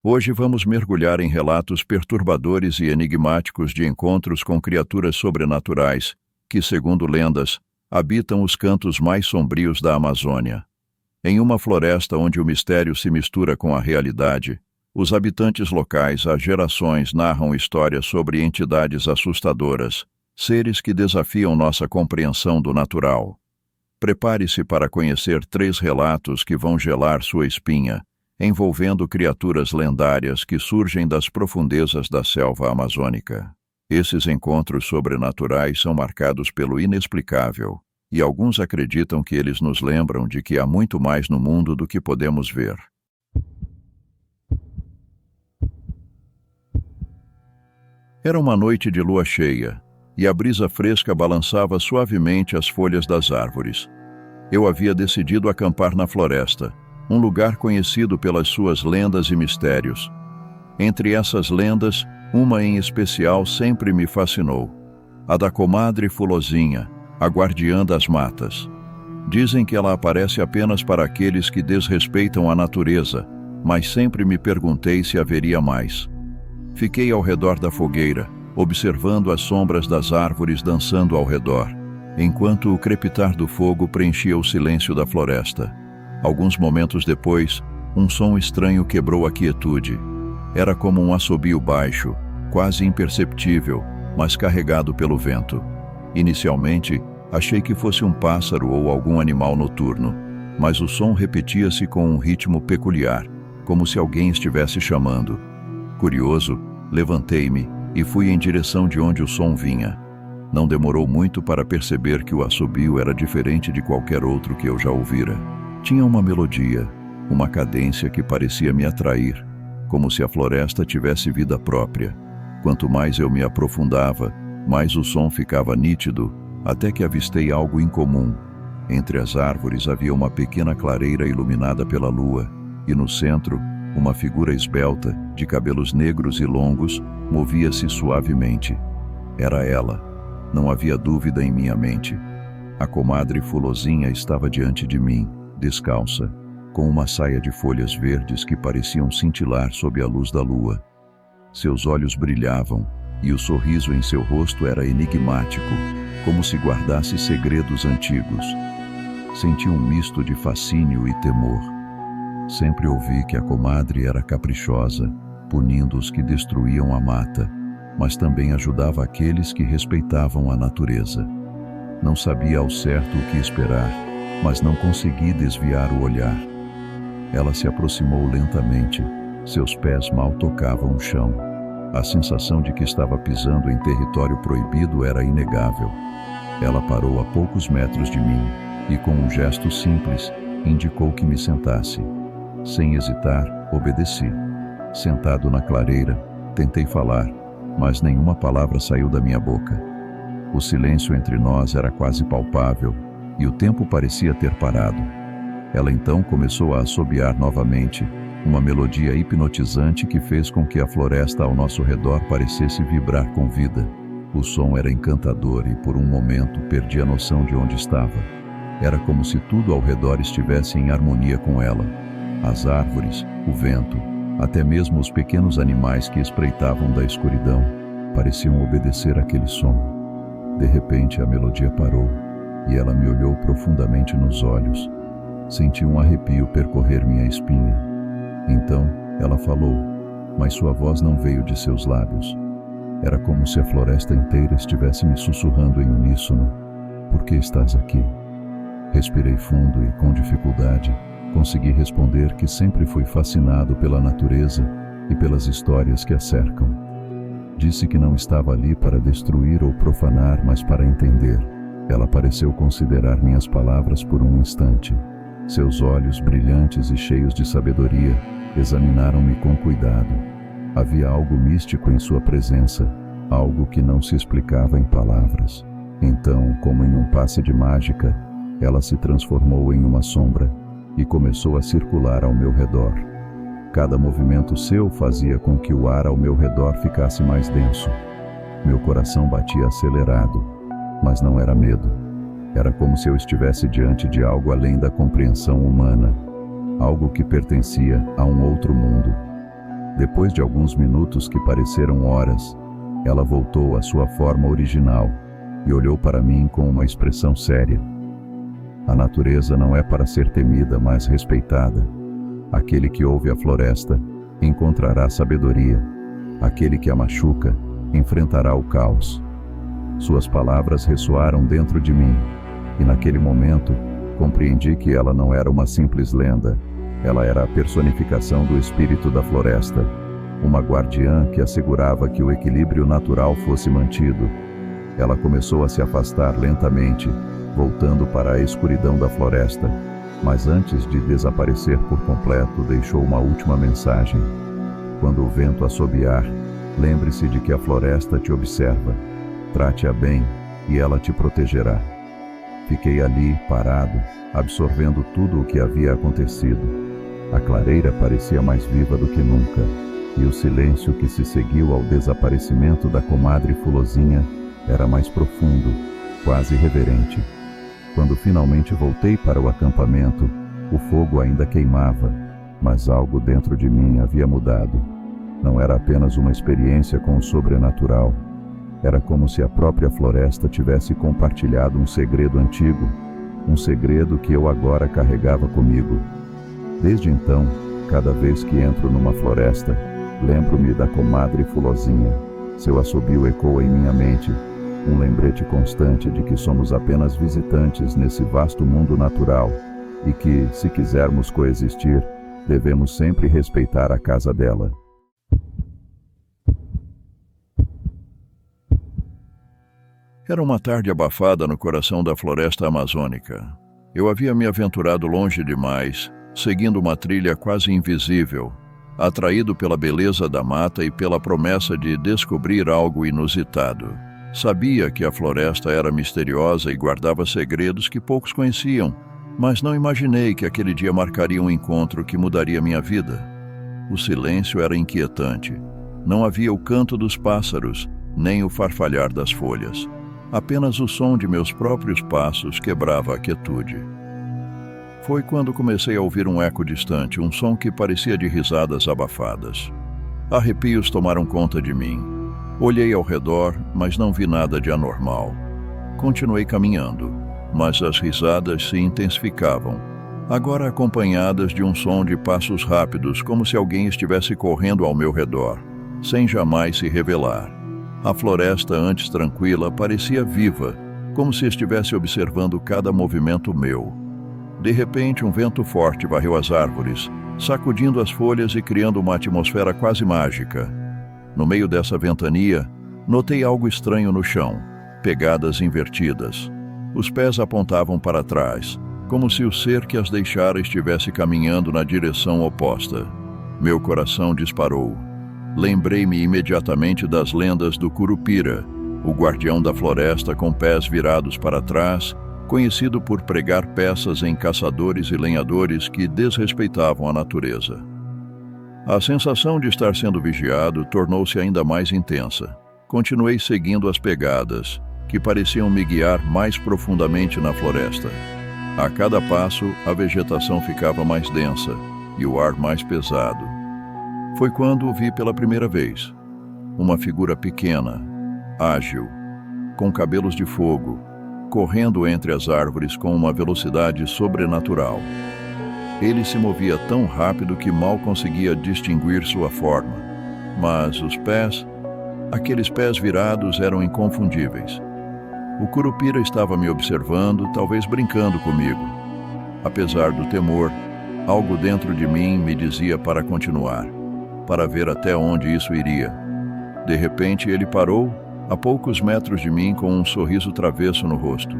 Hoje vamos mergulhar em relatos perturbadores e enigmáticos de encontros com criaturas sobrenaturais que, segundo lendas, habitam os cantos mais sombrios da Amazônia. Em uma floresta onde o mistério se mistura com a realidade, os habitantes locais há gerações narram histórias sobre entidades assustadoras, seres que desafiam nossa compreensão do natural. Prepare-se para conhecer 3 relatos que vão gelar sua espinha, envolvendo criaturas lendárias que surgem das profundezas da selva amazônica. Esses encontros sobrenaturais são marcados pelo inexplicável, e alguns acreditam que eles nos lembram de que há muito mais no mundo do que podemos ver. Era uma noite de lua cheia, e a brisa fresca balançava suavemente as folhas das árvores. Eu havia decidido acampar na floresta, um lugar conhecido pelas suas lendas e mistérios. Entre essas lendas, uma em especial sempre me fascinou: a da comadre Fulozinha, a guardiã das matas. Dizem que ela aparece apenas para aqueles que desrespeitam a natureza, mas sempre me perguntei se haveria mais. Fiquei ao redor da fogueira, observando as sombras das árvores dançando ao redor, enquanto o crepitar do fogo preenchia o silêncio da floresta. Alguns momentos depois, um som estranho quebrou a quietude. Era como um assobio baixo, quase imperceptível, mas carregado pelo vento. Inicialmente, achei que fosse um pássaro ou algum animal noturno, mas o som repetia-se com um ritmo peculiar, como se alguém estivesse chamando. Curioso, levantei-me e fui em direção de onde o som vinha. Não demorou muito para perceber que o assobio era diferente de qualquer outro que eu já ouvira. Tinha uma melodia, uma cadência que parecia me atrair, como se a floresta tivesse vida própria. Quanto mais eu me aprofundava, mais o som ficava nítido, até que avistei algo incomum. Entre as árvores havia uma pequena clareira iluminada pela lua, e no centro, uma figura esbelta, de cabelos negros e longos, movia-se suavemente. Era ela. Não havia dúvida em minha mente. A comadre Fulozinha estava diante de mim, descalça, com uma saia de folhas verdes que pareciam cintilar sob a luz da lua. Seus olhos brilhavam, e o sorriso em seu rosto era enigmático, como se guardasse segredos antigos. Senti um misto de fascínio e temor. Sempre ouvi que a comadre era caprichosa, punindo os que destruíam a mata, mas também ajudava aqueles que respeitavam a natureza. Não sabia ao certo o que esperar, mas não consegui desviar o olhar. Ela se aproximou lentamente, seus pés mal tocavam o chão. A sensação de que estava pisando em território proibido era inegável. Ela parou a poucos metros de mim e, com um gesto simples, indicou que me sentasse. Sem hesitar, obedeci. Sentado na clareira, tentei falar, mas nenhuma palavra saiu da minha boca. O silêncio entre nós era quase palpável, e o tempo parecia ter parado. Ela então começou a assobiar novamente, uma melodia hipnotizante que fez com que a floresta ao nosso redor parecesse vibrar com vida. O som era encantador e, por um momento, perdi a noção de onde estava. Era como se tudo ao redor estivesse em harmonia com ela. As árvores, o vento, até mesmo os pequenos animais que espreitavam da escuridão, pareciam obedecer àquele som. De repente, a melodia parou, e ela me olhou profundamente nos olhos. Senti um arrepio percorrer minha espinha. Então, ela falou, mas sua voz não veio de seus lábios. Era como se a floresta inteira estivesse me sussurrando em uníssono. Por que estás aqui? Respirei fundo e, com dificuldade, consegui responder que sempre fui fascinado pela natureza e pelas histórias que a cercam. Disse que não estava ali para destruir ou profanar, mas para entender. Ela pareceu considerar minhas palavras por um instante. Seus olhos, brilhantes e cheios de sabedoria, examinaram-me com cuidado. Havia algo místico em sua presença, algo que não se explicava em palavras. Então, como em um passe de mágica, ela se transformou em uma sombra e começou a circular ao meu redor. Cada movimento seu fazia com que o ar ao meu redor ficasse mais denso. Meu coração batia acelerado, mas não era medo. Era como se eu estivesse diante de algo além da compreensão humana, algo que pertencia a um outro mundo. Depois de alguns minutos que pareceram horas, ela voltou à sua forma original e olhou para mim com uma expressão séria. A natureza não é para ser temida, mas respeitada. Aquele que ouve a floresta encontrará sabedoria. Aquele que a machuca enfrentará o caos. Suas palavras ressoaram dentro de mim, e naquele momento compreendi que ela não era uma simples lenda. Ela era a personificação do espírito da floresta, uma guardiã que assegurava que o equilíbrio natural fosse mantido. Ela começou a se afastar lentamente, voltando para a escuridão da floresta, mas antes de desaparecer por completo, deixou uma última mensagem. Quando o vento assobiar, lembre-se de que a floresta te observa. Trate-a bem e ela te protegerá. Fiquei ali, parado, absorvendo tudo o que havia acontecido. A clareira parecia mais viva do que nunca, e o silêncio que se seguiu ao desaparecimento da comadre Fulozinha era mais profundo, quase reverente. Quando finalmente voltei para o acampamento, o fogo ainda queimava, mas algo dentro de mim havia mudado. Não era apenas uma experiência com o sobrenatural. Era como se a própria floresta tivesse compartilhado um segredo antigo, um segredo que eu agora carregava comigo. Desde então, cada vez que entro numa floresta, lembro-me da comadre Fulozinha. Seu assobio ecoa em minha mente, um lembrete constante de que somos apenas visitantes nesse vasto mundo natural e que, se quisermos coexistir, devemos sempre respeitar a casa dela. Era uma tarde abafada no coração da floresta amazônica. Eu havia me aventurado longe demais, seguindo uma trilha quase invisível, atraído pela beleza da mata e pela promessa de descobrir algo inusitado. Sabia que a floresta era misteriosa e guardava segredos que poucos conheciam, mas não imaginei que aquele dia marcaria um encontro que mudaria minha vida. O silêncio era inquietante. Não havia o canto dos pássaros, nem o farfalhar das folhas. Apenas o som de meus próprios passos quebrava a quietude. Foi quando comecei a ouvir um eco distante, um som que parecia de risadas abafadas. Arrepios tomaram conta de mim. Olhei ao redor, mas não vi nada de anormal. Continuei caminhando, mas as risadas se intensificavam, agora acompanhadas de um som de passos rápidos, como se alguém estivesse correndo ao meu redor, sem jamais se revelar. A floresta, antes tranquila, parecia viva, como se estivesse observando cada movimento meu. De repente, um vento forte varreu as árvores, sacudindo as folhas e criando uma atmosfera quase mágica. No meio dessa ventania, notei algo estranho no chão, pegadas invertidas. Os pés apontavam para trás, como se o ser que as deixara estivesse caminhando na direção oposta. Meu coração disparou. Lembrei-me imediatamente das lendas do Curupira, o guardião da floresta com pés virados para trás, conhecido por pregar peças em caçadores e lenhadores que desrespeitavam a natureza. A sensação de estar sendo vigiado tornou-se ainda mais intensa. Continuei seguindo as pegadas, que pareciam me guiar mais profundamente na floresta. A cada passo, a vegetação ficava mais densa e o ar mais pesado. Foi quando o vi pela primeira vez. Uma figura pequena, ágil, com cabelos de fogo, correndo entre as árvores com uma velocidade sobrenatural. Ele se movia tão rápido que mal conseguia distinguir sua forma. Mas os pés, aqueles pés virados, eram inconfundíveis. O Curupira estava me observando, talvez brincando comigo. Apesar do temor, algo dentro de mim me dizia para continuar, para ver até onde isso iria. De repente ele parou, a poucos metros de mim, com um sorriso travesso no rosto.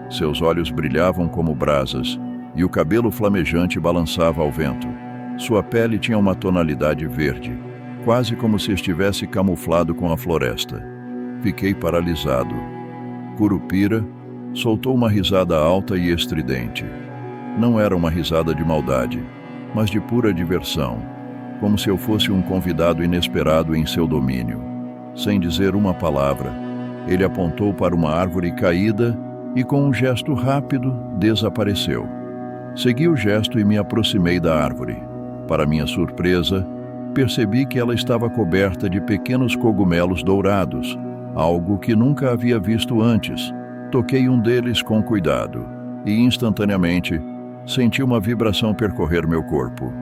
Seus olhos brilhavam como brasas, e o cabelo flamejante balançava ao vento. Sua pele tinha uma tonalidade verde, quase como se estivesse camuflado com a floresta. Fiquei paralisado. Curupira soltou uma risada alta e estridente. Não era uma risada de maldade, mas de pura diversão, como se eu fosse um convidado inesperado em seu domínio. Sem dizer uma palavra, ele apontou para uma árvore caída e, com um gesto rápido, desapareceu. Segui o gesto e me aproximei da árvore. Para minha surpresa, percebi que ela estava coberta de pequenos cogumelos dourados, algo que nunca havia visto antes. Toquei um deles com cuidado e, instantaneamente, senti uma vibração percorrer meu corpo.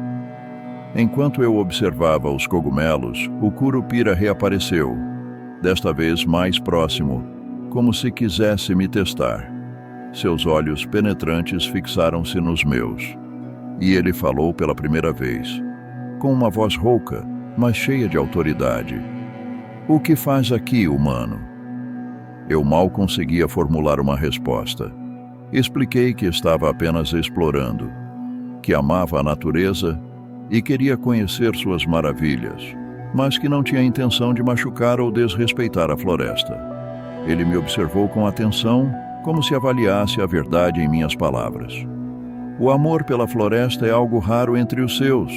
Enquanto eu observava os cogumelos, o Curupira reapareceu, desta vez mais próximo, como se quisesse me testar. Seus olhos penetrantes fixaram-se nos meus, e ele falou pela primeira vez, com uma voz rouca, mas cheia de autoridade. "O que faz aqui, humano?" Eu mal conseguia formular uma resposta. Expliquei que estava apenas explorando, que amava a natureza e queria conhecer suas maravilhas, mas que não tinha intenção de machucar ou desrespeitar a floresta. Ele me observou com atenção, como se avaliasse a verdade em minhas palavras. "O amor pela floresta é algo raro entre os seus",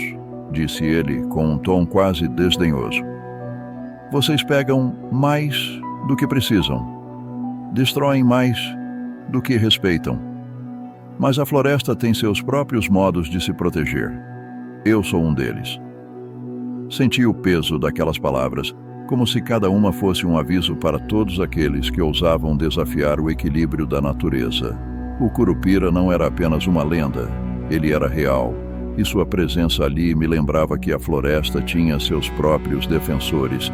disse ele com um tom quase desdenhoso. "Vocês pegam mais do que precisam, destroem mais do que respeitam. Mas a floresta tem seus próprios modos de se proteger. Eu sou um deles." Senti o peso daquelas palavras, como se cada uma fosse um aviso para todos aqueles que ousavam desafiar o equilíbrio da natureza. O Curupira não era apenas uma lenda, ele era real, e sua presença ali me lembrava que a floresta tinha seus próprios defensores,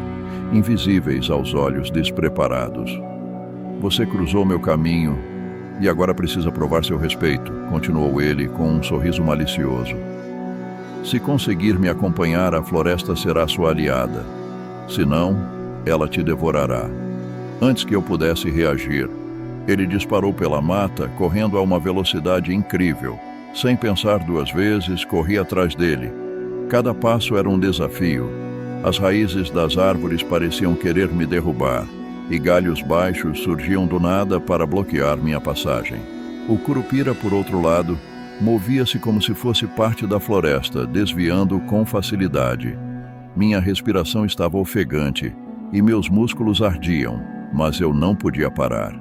invisíveis aos olhos despreparados. "Você cruzou meu caminho e agora precisa provar seu respeito", continuou ele com um sorriso malicioso. "Se conseguir me acompanhar, a floresta será sua aliada. Se não, ela te devorará." Antes que eu pudesse reagir, ele disparou pela mata, correndo a uma velocidade incrível. Sem pensar duas vezes, corri atrás dele. Cada passo era um desafio. As raízes das árvores pareciam querer me derrubar, e galhos baixos surgiam do nada para bloquear minha passagem. O Curupira, por outro lado, movia-se como se fosse parte da floresta, desviando com facilidade. Minha respiração estava ofegante e meus músculos ardiam, mas eu não podia parar.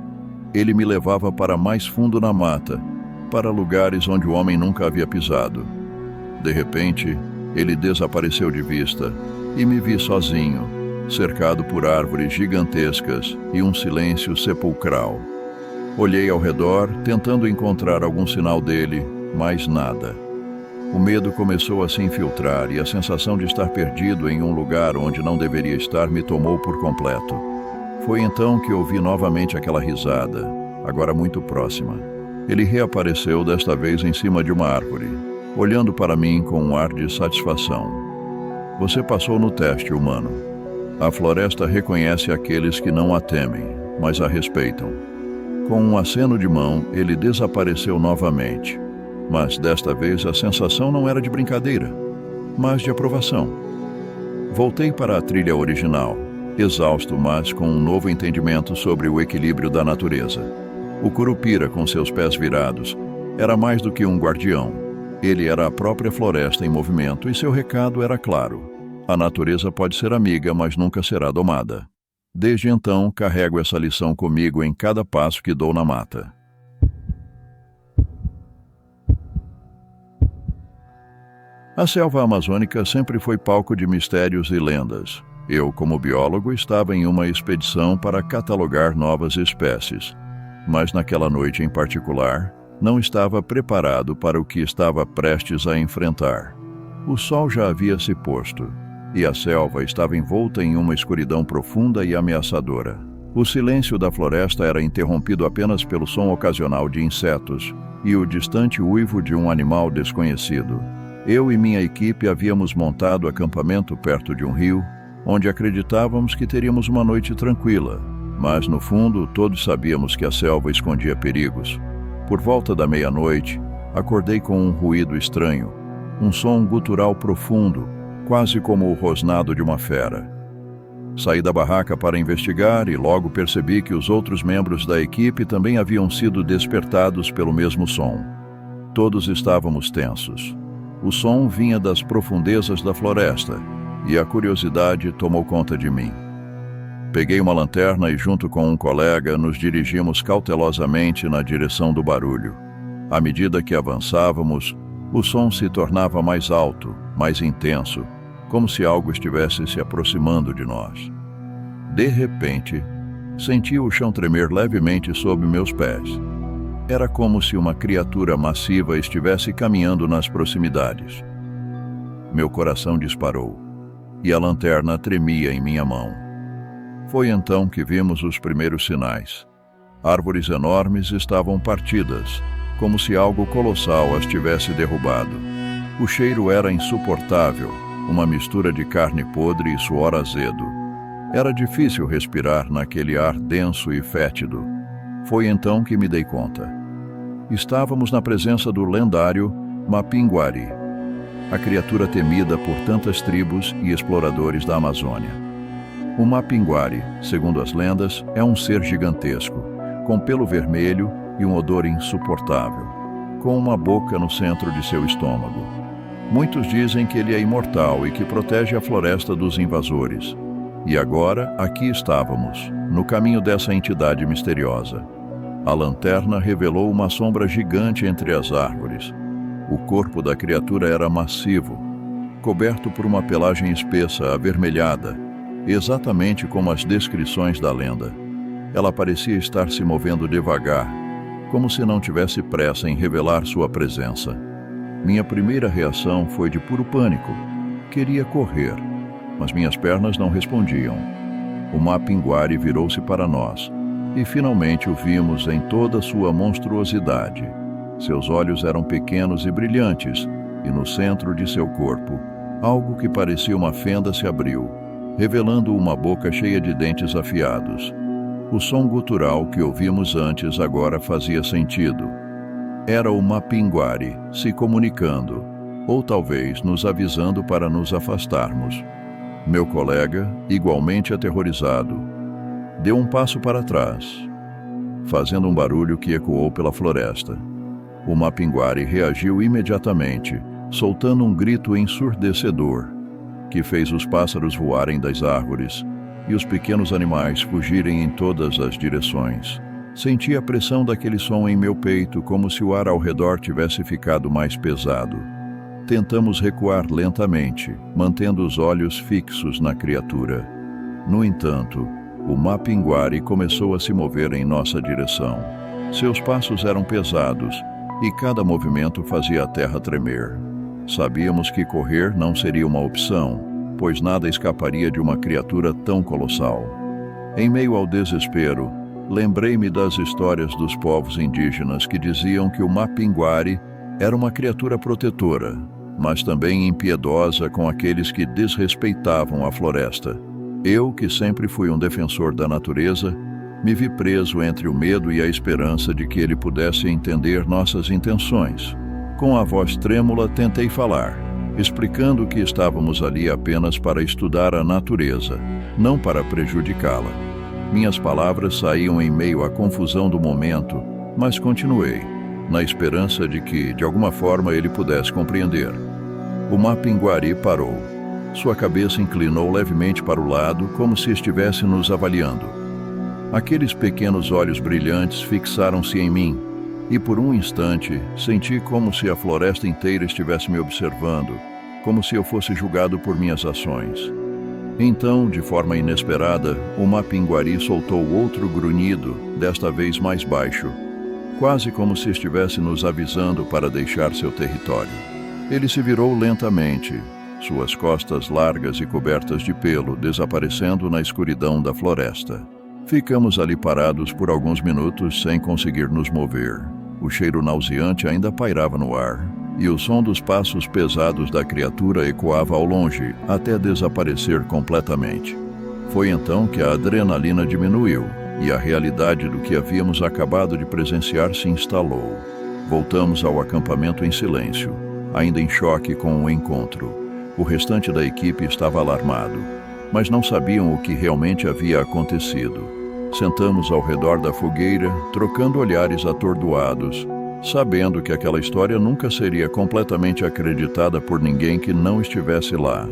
Ele me levava para mais fundo na mata, para lugares onde o homem nunca havia pisado. De repente, ele desapareceu de vista e me vi sozinho, cercado por árvores gigantescas e um silêncio sepulcral. Olhei ao redor, tentando encontrar algum sinal dele, mas nada. O medo começou a se infiltrar e a sensação de estar perdido em um lugar onde não deveria estar me tomou por completo. Foi então que ouvi novamente aquela risada, agora muito próxima. Ele reapareceu, desta vez em cima de uma árvore, olhando para mim com um ar de satisfação. "Você passou no teste, humano. A floresta reconhece aqueles que não a temem, mas a respeitam." Com um aceno de mão, ele desapareceu novamente. Mas desta vez a sensação não era de brincadeira, mas de aprovação. Voltei para a trilha original, exausto, mas com um novo entendimento sobre o equilíbrio da natureza. O Curupira, com seus pés virados, era mais do que um guardião. Ele era a própria floresta em movimento e seu recado era claro: a natureza pode ser amiga, mas nunca será domada. Desde então, carrego essa lição comigo em cada passo que dou na mata. A selva amazônica sempre foi palco de mistérios e lendas. Eu, como biólogo, estava em uma expedição para catalogar novas espécies. Mas naquela noite em particular, não estava preparado para o que estava prestes a enfrentar. O sol já havia se posto, e a selva estava envolta em uma escuridão profunda e ameaçadora. O silêncio da floresta era interrompido apenas pelo som ocasional de insetos e o distante uivo de um animal desconhecido. Eu e minha equipe havíamos montado acampamento perto de um rio, onde acreditávamos que teríamos uma noite tranquila, mas no fundo todos sabíamos que a selva escondia perigos. Por volta da meia-noite, acordei com um ruído estranho, um som gutural profundo, quase como o rosnado de uma fera. Saí da barraca para investigar e logo percebi que os outros membros da equipe também haviam sido despertados pelo mesmo som. Todos estávamos tensos. O som vinha das profundezas da floresta e a curiosidade tomou conta de mim. Peguei uma lanterna e, junto com um colega, nos dirigimos cautelosamente na direção do barulho. À medida que avançávamos, o som se tornava mais alto, mais intenso, como se algo estivesse se aproximando de nós. De repente, senti o chão tremer levemente sob meus pés. Era como se uma criatura massiva estivesse caminhando nas proximidades. Meu coração disparou, e a lanterna tremia em minha mão. Foi então que vimos os primeiros sinais. Árvores enormes estavam partidas, como se algo colossal as tivesse derrubado. O cheiro era insuportável, uma mistura de carne podre e suor azedo. Era difícil respirar naquele ar denso e fétido. Foi então que me dei conta. Estávamos na presença do lendário Mapinguari, a criatura temida por tantas tribos e exploradores da Amazônia. O Mapinguari, segundo as lendas, é um ser gigantesco, com pelo vermelho e um odor insuportável, com uma boca no centro de seu estômago. Muitos dizem que ele é imortal e que protege a floresta dos invasores. E agora, aqui estávamos, no caminho dessa entidade misteriosa. A lanterna revelou uma sombra gigante entre as árvores. O corpo da criatura era massivo, coberto por uma pelagem espessa, avermelhada, exatamente como as descrições da lenda. Ela parecia estar se movendo devagar, como se não tivesse pressa em revelar sua presença. Minha primeira reação foi de puro pânico. Queria correr, mas minhas pernas não respondiam. O Mapinguari virou-se para nós, e finalmente o vimos em toda sua monstruosidade. Seus olhos eram pequenos e brilhantes, e no centro de seu corpo, algo que parecia uma fenda se abriu, revelando uma boca cheia de dentes afiados. O som gutural que ouvimos antes agora fazia sentido. Era o Mapinguari se comunicando, ou talvez nos avisando para nos afastarmos. Meu colega, igualmente aterrorizado, deu um passo para trás, fazendo um barulho que ecoou pela floresta. O Mapinguari reagiu imediatamente, soltando um grito ensurdecedor, que fez os pássaros voarem das árvores e os pequenos animais fugirem em todas as direções. Senti a pressão daquele som em meu peito, como se o ar ao redor tivesse ficado mais pesado. Tentamos recuar lentamente, mantendo os olhos fixos na criatura. No entanto, o Mapinguari começou a se mover em nossa direção. Seus passos eram pesados, e cada movimento fazia a terra tremer. Sabíamos que correr não seria uma opção, pois nada escaparia de uma criatura tão colossal. Em meio ao desespero, lembrei-me das histórias dos povos indígenas que diziam que o Mapinguari era uma criatura protetora, mas também impiedosa com aqueles que desrespeitavam a floresta. Eu, que sempre fui um defensor da natureza, me vi preso entre o medo e a esperança de que ele pudesse entender nossas intenções. Com a voz trêmula, tentei falar, explicando que estávamos ali apenas para estudar a natureza, não para prejudicá-la. Minhas palavras saíam em meio à confusão do momento, mas continuei, na esperança de que, de alguma forma, ele pudesse compreender. O Mapinguari parou. Sua cabeça inclinou levemente para o lado, como se estivesse nos avaliando. Aqueles pequenos olhos brilhantes fixaram-se em mim, e por um instante senti como se a floresta inteira estivesse me observando, como se eu fosse julgado por minhas ações. Então, de forma inesperada, o Mapinguari soltou outro grunhido, desta vez mais baixo, quase como se estivesse nos avisando para deixar seu território. Ele se virou lentamente, suas costas largas e cobertas de pelo desaparecendo na escuridão da floresta. Ficamos ali parados por alguns minutos sem conseguir nos mover. O cheiro nauseante ainda pairava no ar, e o som dos passos pesados da criatura ecoava ao longe, até desaparecer completamente. Foi então que a adrenalina diminuiu, e a realidade do que havíamos acabado de presenciar se instalou. Voltamos ao acampamento em silêncio, ainda em choque com o encontro. O restante da equipe estava alarmado, mas não sabiam o que realmente havia acontecido. Sentamos ao redor da fogueira, trocando olhares atordoados, sabendo que aquela história nunca seria completamente acreditada por ninguém que não estivesse lá.